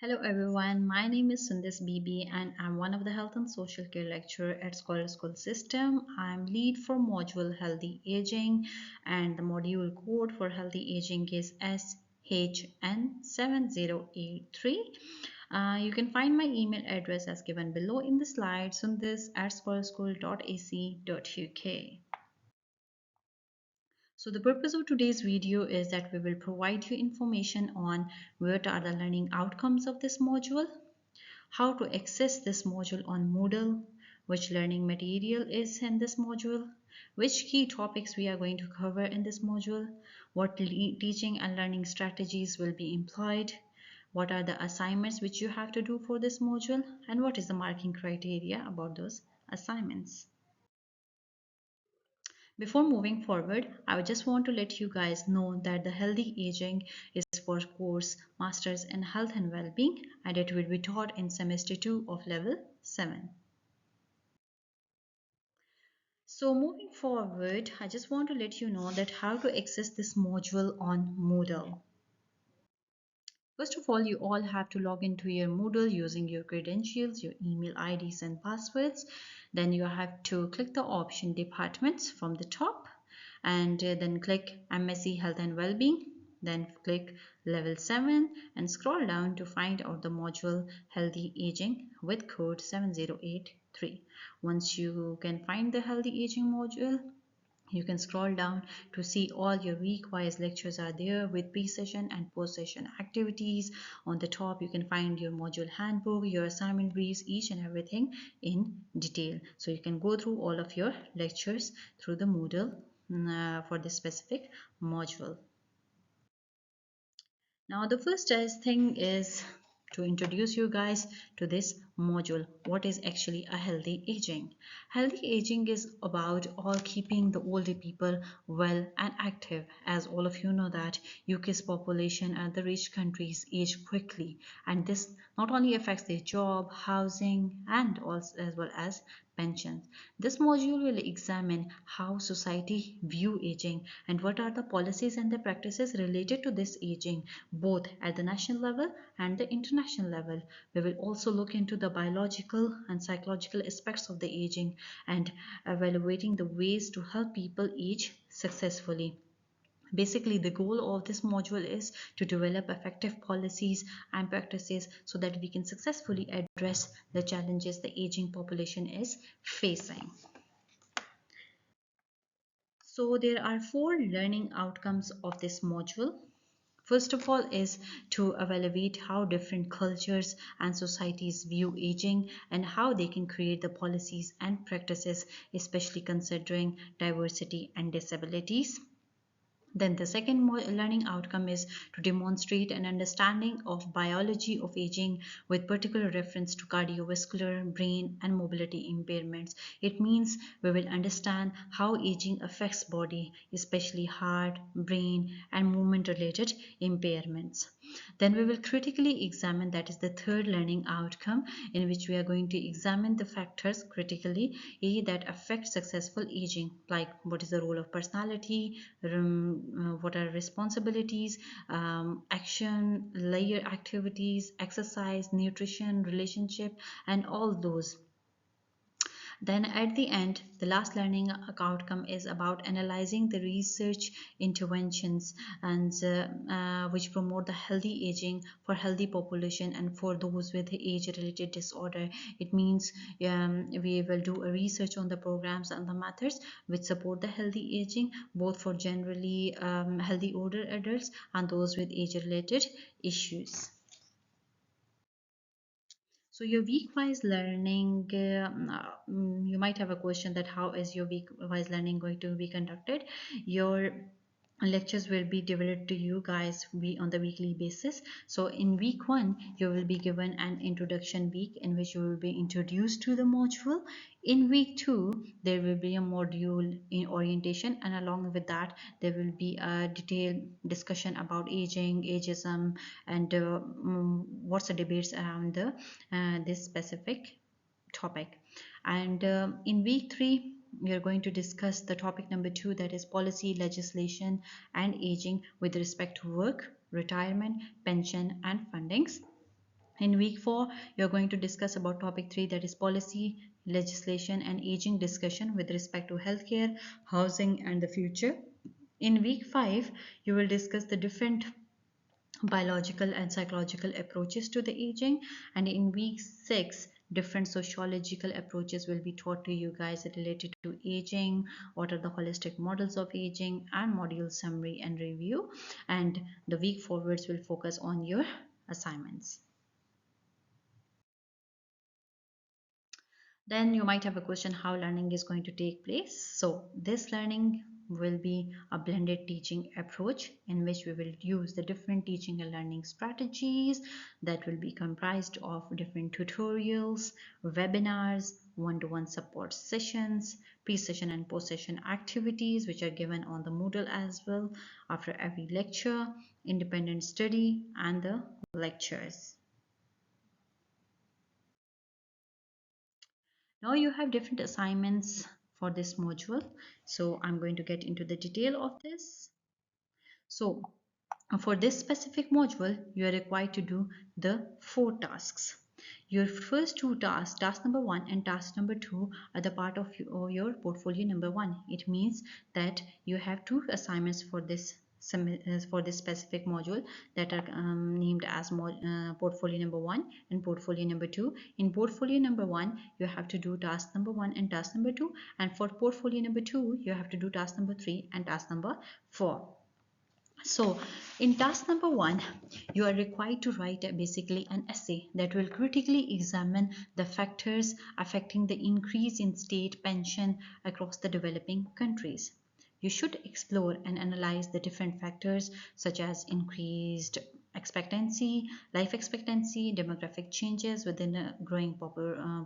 Hello everyone, my name is Sundas Bibi and I'm one of the health and social care lecturer at Scholar School System. I'm lead for module Healthy Aging and the module code for Healthy Aging is SHN7083. You can find my email address as given below in the slide sundas@scholarschool.ac.uk. So the purpose of today's video is that we will provide you information on what are the learning outcomes of this module, how to access this module on Moodle, which learning material is in this module, which key topics we are going to cover in this module, what teaching and learning strategies will be employed, what are the assignments which you have to do for this module, and what is the marking criteria about those assignments. Before moving forward, I would just want to let you guys know that the healthy aging is for course Masters in Health and Wellbeing and it will be taught in semester 2 of level 7. So moving forward, I just want to let you know that how to access this module on Moodle. First of all, you all have to log into your Moodle using your credentials, your email IDs and passwords. Then you have to click the option Departments from the top and then click MSc Health and Wellbeing. Then click Level 7 and scroll down to find out the module Healthy Aging with code 7083. Once you can find the Healthy Aging module, you can scroll down to see all your week-wise lectures are there with pre-session and post-session activities. On the top, you can find your module handbook, your assignment briefs, each and everything in detail. So you can go through all of your lectures through the Moodle for this specific module. Now the first thing is to introduce you guys to this module. What is actually a healthy aging? Healthy aging is about all keeping the older people well and active. As all of you know that UK's population and the rich countries age quickly, and this not only affects their job, housing and also as well as pensions. This module will examine how society view aging and what are the policies and the practices related to this aging, both at the national level and the international level. We will also look into the biological and psychological aspects of the aging and evaluating the ways to help people age successfully. Basically, the goal of this module is to develop effective policies and practices so that we can successfully address the challenges the aging population is facing. So there are 4 learning outcomes of this module. First of all is to evaluate how different cultures and societies view aging and how they can create the policies and practices, especially considering diversity and disabilities. Then the second learning outcome is to demonstrate an understanding of biology of aging with particular reference to cardiovascular, brain and mobility impairments. It means we will understand how aging affects body, especially heart, brain and movement related impairments. Then we will critically examine, that is the third learning outcome, in which we are going to examine the factors critically that affect successful aging, like what is the role of personality, what are responsibilities, action, layer activities, exercise, nutrition, relationship, and all those. Then at the end, the last learning outcome is about analyzing the research interventions and which promote the healthy aging for healthy population and for those with age-related disorder. It means we will do a research on the programs and the methods which support the healthy aging, both for generally healthy older adults and those with age-related issues. So your week-wise learning, you might have a question that how is your week-wise learning going to be conducted? Your lectures will be delivered to you guys on the weekly basis. So in week 1 you will be given an introduction week in which you will be introduced to the module. In week 2 there will be a module in orientation, and along with that there will be a detailed discussion about aging, ageism, and what's the debates around this specific topic. And in week 3 we are going to discuss the topic number 2, that is policy, legislation and aging with respect to work, retirement, pension and fundings. In week 4, you're going to discuss about topic 3, that is policy, legislation, and aging discussion with respect to healthcare, housing, and the future. In week 5, you will discuss the different biological and psychological approaches to the aging, and in week 6, different sociological approaches will be taught to you guys related to aging, what are the holistic models of aging, and module summary and review. And the week forwards will focus on your assignments. Then you might have a question how learning is going to take place. So this learning will be a blended teaching approach in which we will use the different teaching and learning strategies that will be comprised of different tutorials, webinars, one-to-one support sessions, pre-session and post-session activities which are given on the Moodle as well after every lecture, independent study, and the lectures. Now you have different assignments for this module. So I'm going to get into the detail of this. So for this specific module, you are required to do the 4 tasks. Your first 2 tasks, task number 1 and task number 2, are the part of your portfolio number 1. It means that you have 2 assignments for this specific module that are named as portfolio number 1 and portfolio number 2. In portfolio number 1, you have to do task number 1 and task number 2, and for portfolio number 2, you have to do task number 3 and task number 4. So in task number 1, you are required to write basically an essay that will critically examine the factors affecting the increase in state pension across the developing countries. You should explore and analyze the different factors such as increased expectancy, life expectancy, demographic changes within a growing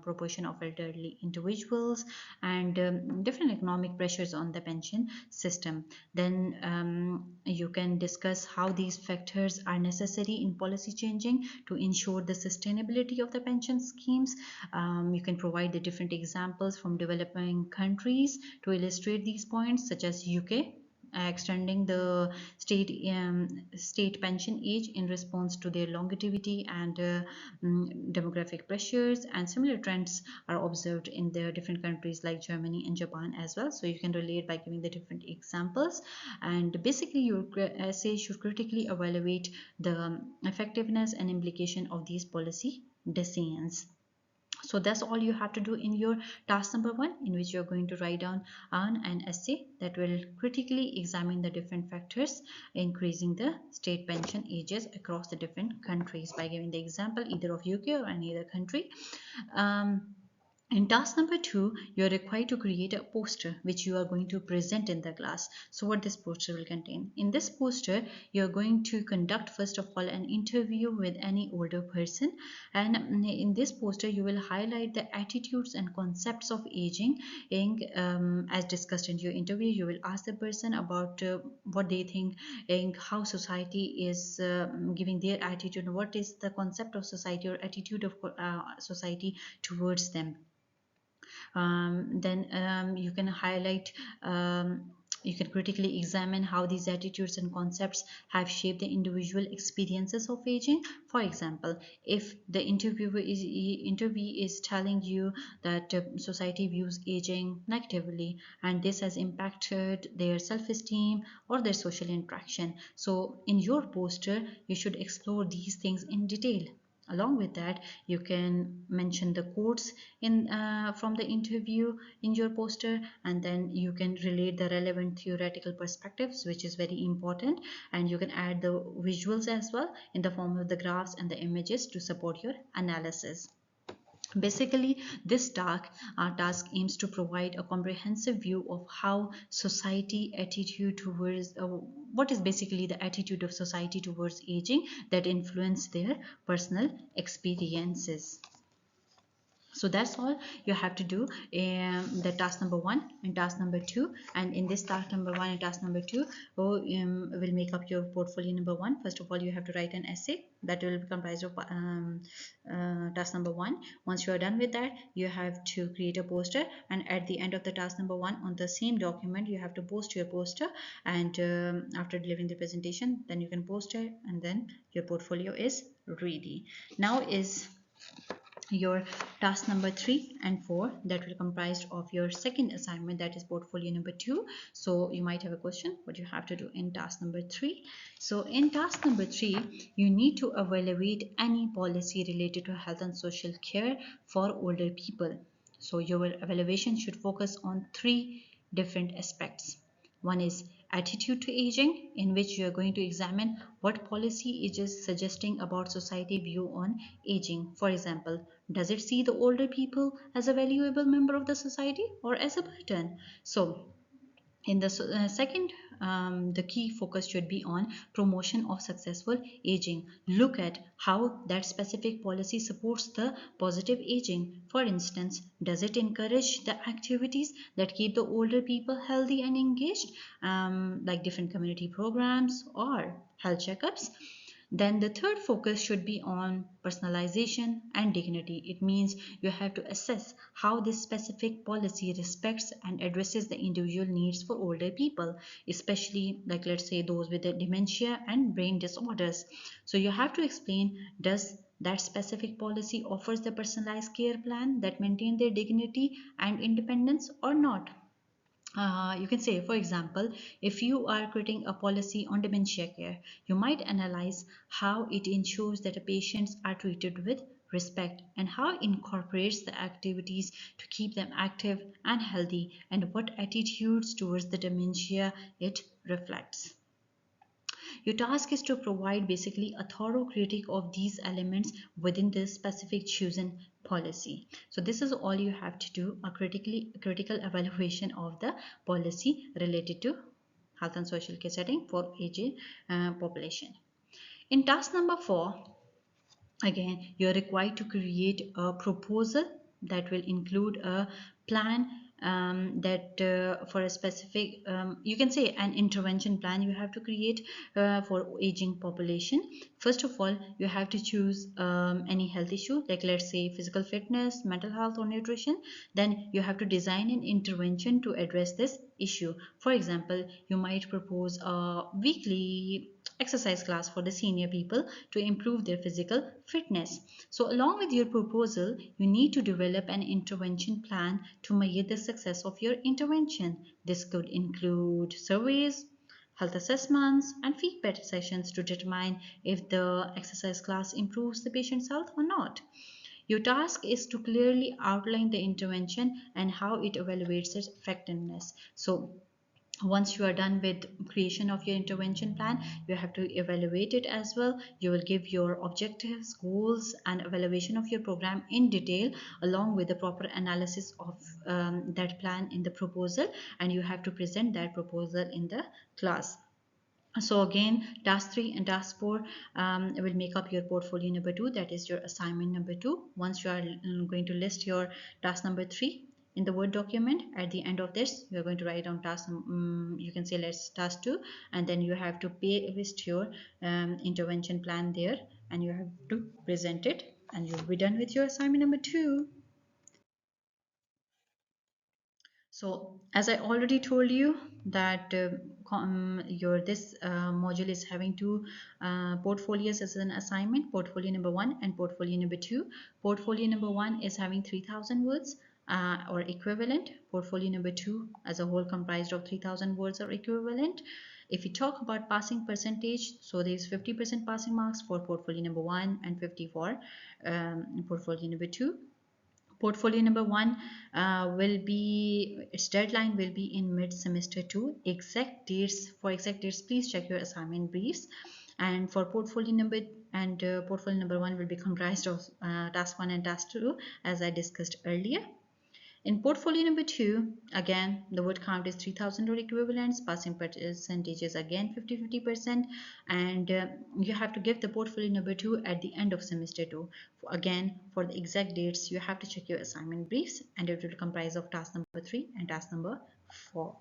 proportion of elderly individuals, and different economic pressures on the pension system. Then you can discuss how these factors are necessary in policy changing to ensure the sustainability of the pension schemes. You can provide the different examples from developing countries to illustrate these points, such as UK extending the state pension age in response to their longevity and demographic pressures, and similar trends are observed in the different countries like Germany and Japan as well. So you can relate by giving the different examples, and basically your essay should critically evaluate the effectiveness and implication of these policy decisions. So that's all you have to do in your task number 1, in which you're going to write down an essay that will critically examine the different factors increasing the state pension ages across the different countries by giving the example either of UK or any other country. In task number 2, you are required to create a poster which you are going to present in the class. So what this poster will contain? In this poster, you are going to conduct first of all an interview with any older person, and in this poster you will highlight the attitudes and concepts of aging. As discussed in your interview, you will ask the person about what they think and how society is giving their attitude, what is the concept of society or attitude of society towards them. Then you can highlight you can critically examine how these attitudes and concepts have shaped the individual experiences of aging. For example, if the interviewee is telling you that society views aging negatively and this has impacted their self-esteem or their social interaction, so in your poster you should explore these things in detail. Along with that, you can mention the quotes in from the interview in your poster, and then you can relate the relevant theoretical perspectives, which is very important, and you can add the visuals as well in the form of the graphs and the images to support your analysis. Basically, this task aims to provide a comprehensive view of how society attitude towards what is basically the attitude of society towards aging that influence their personal experiences. So that's all you have to do in the task number 1 and task number 2. And in this task number 1 and task number 2, will make up your portfolio number 1. First of all, you have to write an essay that will be comprised of task number 1. Once you are done with that, you have to create a poster, and at the end of the task number 1 on the same document you have to post your poster, and after delivering the presentation then you can post it, and then your portfolio is ready. Now is your task number 3 and 4 that will comprise of your second assignment, that is portfolio number 2. So you might have a question what you have to do in task number 3. So in task number 3 you need to evaluate any policy related to health and social care for older people. So your evaluation should focus on three different aspects. One is attitude to aging, in which you are going to examine what policy it is suggesting about society view on aging. For example, does it see the older people as a valuable member of the society or as a burden? So in the second, the key focus should be on promotion of successful aging. Look at how that specific policy supports the positive aging. For instance, does it encourage the activities that keep the older people healthy and engaged, like different community programs or health checkups? Then the third focus should be on personalization and dignity. It means you have to assess how this specific policy respects and addresses the individual needs for older people, especially like let's say those with the dementia and brain disorders. So you have to explain, does that specific policy offers the personalized care plan that maintain their dignity and independence or not? You can say, for example, if you are creating a policy on dementia care, you might analyze how it ensures that the patients are treated with respect and how it incorporates the activities to keep them active and healthy, and what attitudes towards the dementia it reflects. Your task is to provide basically a thorough critique of these elements within this specific chosen policy. So this is all you have to do, a critical evaluation of the policy related to health and social care setting for aging population. In task number 4, again you're required to create a proposal that will include a plan, that for a specific, you can say an intervention plan you have to create for aging population. First of all, you have to choose any health issue, like let's say physical fitness, mental health or nutrition. Then you have to design an intervention to address this issue. For example, you might propose a weekly exercise class for the senior people to improve their physical fitness. So along with your proposal, you need to develop an intervention plan to measure the success of your intervention. This could include surveys, health assessments, and feedback sessions to determine if the exercise class improves the patient's health or not. Your task is to clearly outline the intervention and how it evaluates its effectiveness. So once you are done with creation of your intervention plan, you have to evaluate it as well. You will give your objectives, goals and evaluation of your program in detail, along with the proper analysis of that plan in the proposal, and you have to present that proposal in the class. So again, task 3 and task 4 will make up your portfolio number 2, that is your assignment number 2. Once you are going to list your task number 3 in the Word document, at the end of this you are going to write down task, you can say let's task 2, and then you have to paste your intervention plan there, and you have to present it, and you'll be done with your assignment number 2. So as I already told you that your this module is having two portfolios as an assignment, portfolio number 1 and portfolio number 2. Portfolio number 1 is having 3000 words or equivalent. Portfolio number 2 as a whole comprised of 3000 words or equivalent. If we talk about passing percentage, so there is 50% passing marks for portfolio number 1 and 50 for portfolio number 2. Portfolio number 1 will be, its deadline will be in mid semester 2. Exact dates please check your assignment briefs. And for portfolio number and portfolio number 1 will be comprised of task 1 and task 2 as I discussed earlier. In portfolio number 2, again, the word count is 3000 or equivalents, passing percentage is again 50-50%, and you have to give the portfolio number 2 at the end of semester 2. Again, for the exact dates, you have to check your assignment briefs, and it will comprise of task number 3 and task number 4.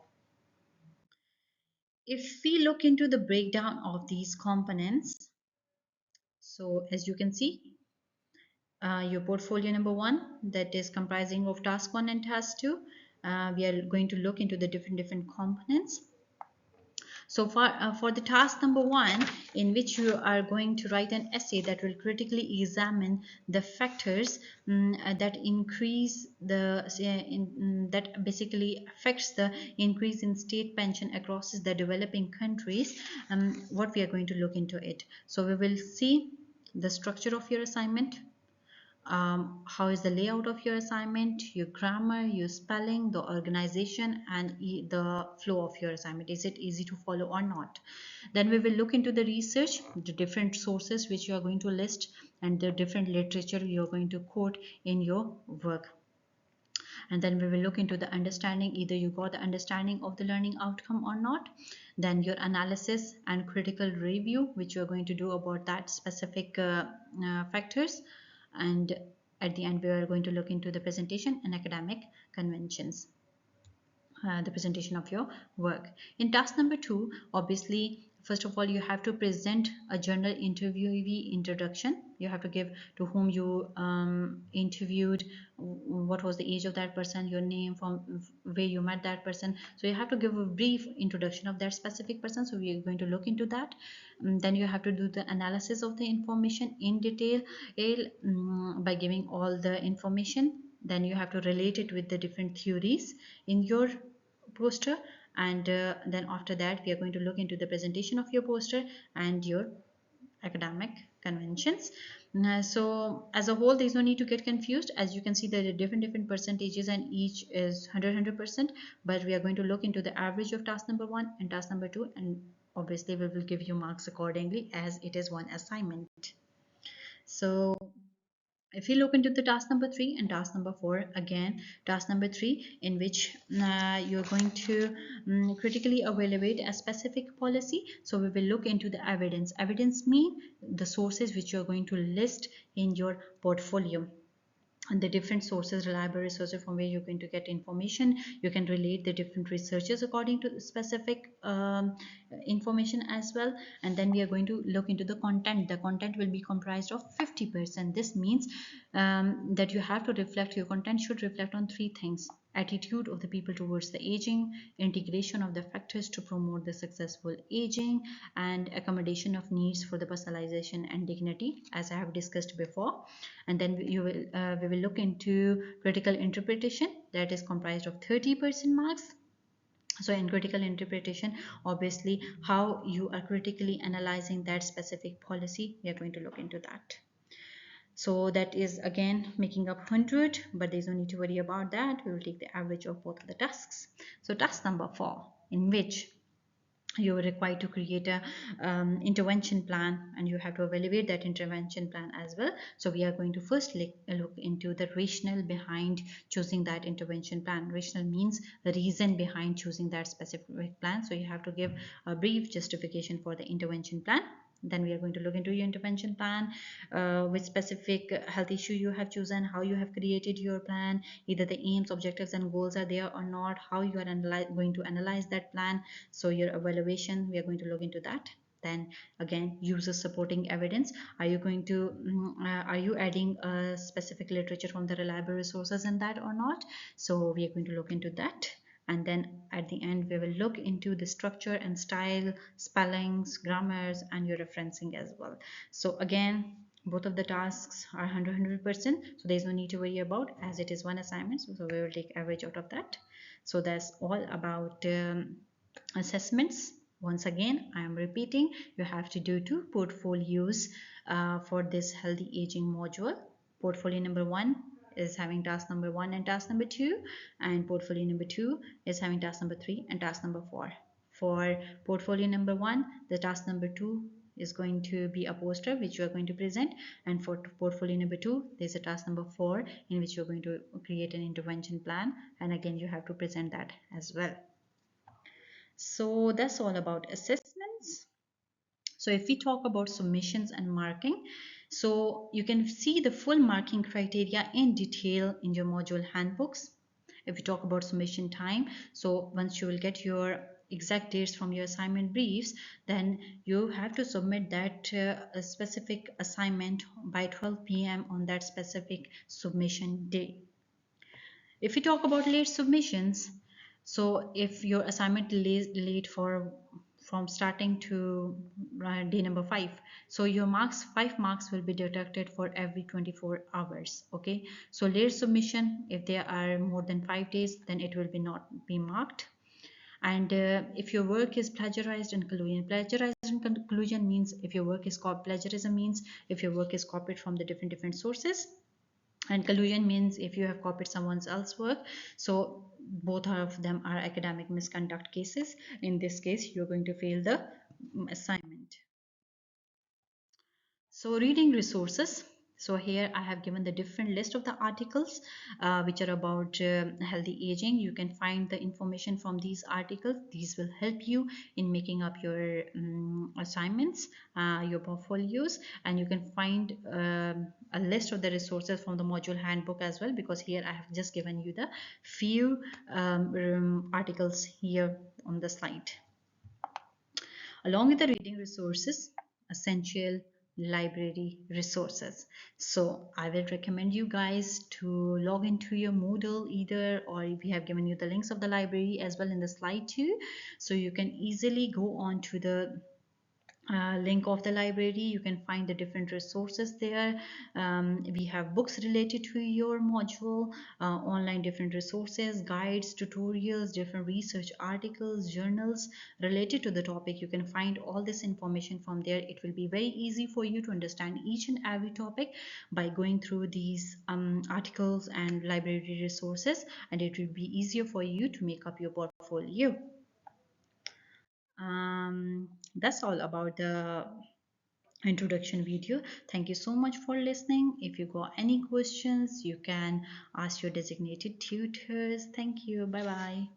If we look into the breakdown of these components, so as you can see, your portfolio number 1, that is comprising of task 1 and task 2. We are going to look into the different components. So for the task number one, in which you are going to write an essay that will critically examine the factors that increase the that basically affects the increase in state pension across the developing countries, what we are going to look into it. So we will see the structure of your assignment, how is the layout of your assignment, your grammar, your spelling, the organization, and the flow of your assignment. Is it easy to follow or not? Then we will look into the research, the different sources which you are going to list, and the different literature you are going to quote in your work. And then we will look into the understanding, either you got the understanding of the learning outcome or not. Then your analysis and critical review, which you are going to do about that specific factors. And at the end we are going to look into the presentation and academic conventions, the presentation of your work. In task number two, obviously, first of all, you have to present a journal interviewee introduction. You have to give to whom you interviewed, what was the age of that person, your name, from where you met that person. So you have to give a brief introduction of that specific person. So we are going to look into that. Then you have to do the analysis of the information in detail by giving all the information. Then you have to relate it with the different theories in your poster, and then after that we are going to look into the presentation of your poster and your academic conventions. So as a whole, there is no need to get confused. As you can see, there are different percentages and each is 100%, but we are going to look into the average of task number one and task number two, and obviously we will give you marks accordingly as it is one assignment. So if you look into the task number three and task number four, again task number three, in which you're going to critically evaluate a specific policy. So we will look into the evidence mean the sources which you're going to list in your portfolio, and the different sources, reliable resources from where you're going to get information. You can relate the different researchers according to the specific information as well. And then we are going to look into the content. The content will be comprised of 50%. This means that you have to reflect, your content should reflect on three things: attitude of the people towards the aging, integration of the factors to promote the successful aging, and accommodation of needs for the personalization and dignity, as I have discussed before. And then we will look into critical interpretation, that is comprised of 30% marks. So in critical interpretation, obviously how you are critically analyzing that specific policy, we are going to look into that. So that is again making up 100, but there's no need to worry about that. We will take the average of both of the tasks. So task number four, in which you are required to create a intervention plan, and you have to evaluate that intervention plan as well. So we are going to first look into the rationale behind choosing that intervention plan. Rationale means the reason behind choosing that specific plan. So you have to give a brief justification for the intervention plan. Then we are going to look into your intervention plan, which specific health issue you have chosen, how you have created your plan, either the aims, objectives, and goals are there or not, how you are going to analyze that plan. So your evaluation, we are going to look into that. Then again, user supporting evidence. Are you going to are you adding a specific literature from the reliable resources in that or not? So we are going to look into that. And then at the end we will look into the structure and style, spellings, grammars, and your referencing as well. So again, both of the tasks are 100%, so there's no need to worry about, as it is one assignment. So we will take average out of that. So that's all about assessments. Once again, I am repeating, you have to do two portfolios for this healthy aging module. Portfolio number one is having task number one and task number two, and portfolio number two is having task number three and task number four. For portfolio number one, the task number two is going to be a poster which you are going to present, and for portfolio number two, there's a task number four in which you're going to create an intervention plan, and again you have to present that as well. So that's all about assessments. So if we talk about submissions and marking, so you can see the full marking criteria in detail in your module handbooks. If we talk about submission time, so once you will get your exact dates from your assignment briefs, then you have to submit that specific assignment by 12 p.m. on that specific submission day. If we talk about late submissions, so if your assignment is late for from starting to day number 5. So your marks, 5 marks will be deducted for every 24 hours. Okay, so late submission, if there are more than 5 days, then it will be not be marked. And if your work is plagiarized and conclusion means if your work is plagiarism means if your work is copied from the different sources, and collusion means if you have copied someone else's work. So both of them are academic misconduct cases. In this case, you're going to fail the assignment. So reading resources. So here I have given the different list of the articles which are about healthy aging. You can find the information from these articles. These will help you in making up your assignments, your portfolios, and you can find a list of the resources from the module handbook as well, because here I have just given you the few articles here on the slide. Along with the reading resources, essential library resources. So I will recommend you guys to log into your Moodle either, or if we have given you the links of the library as well in the slide too, so you can easily go on to the link of the library. You can find the different resources there. We have books related to your module, online different resources, guides, tutorials, different research articles, journals related to the topic. You can find all this information from there. It will be very easy for you to understand each and every topic by going through these articles and library resources, and it will be easier for you to make up your portfolio. That's all about the introduction video. Thank you so much for listening. If you got any questions, you can ask your designated tutors. Thank you. Bye bye.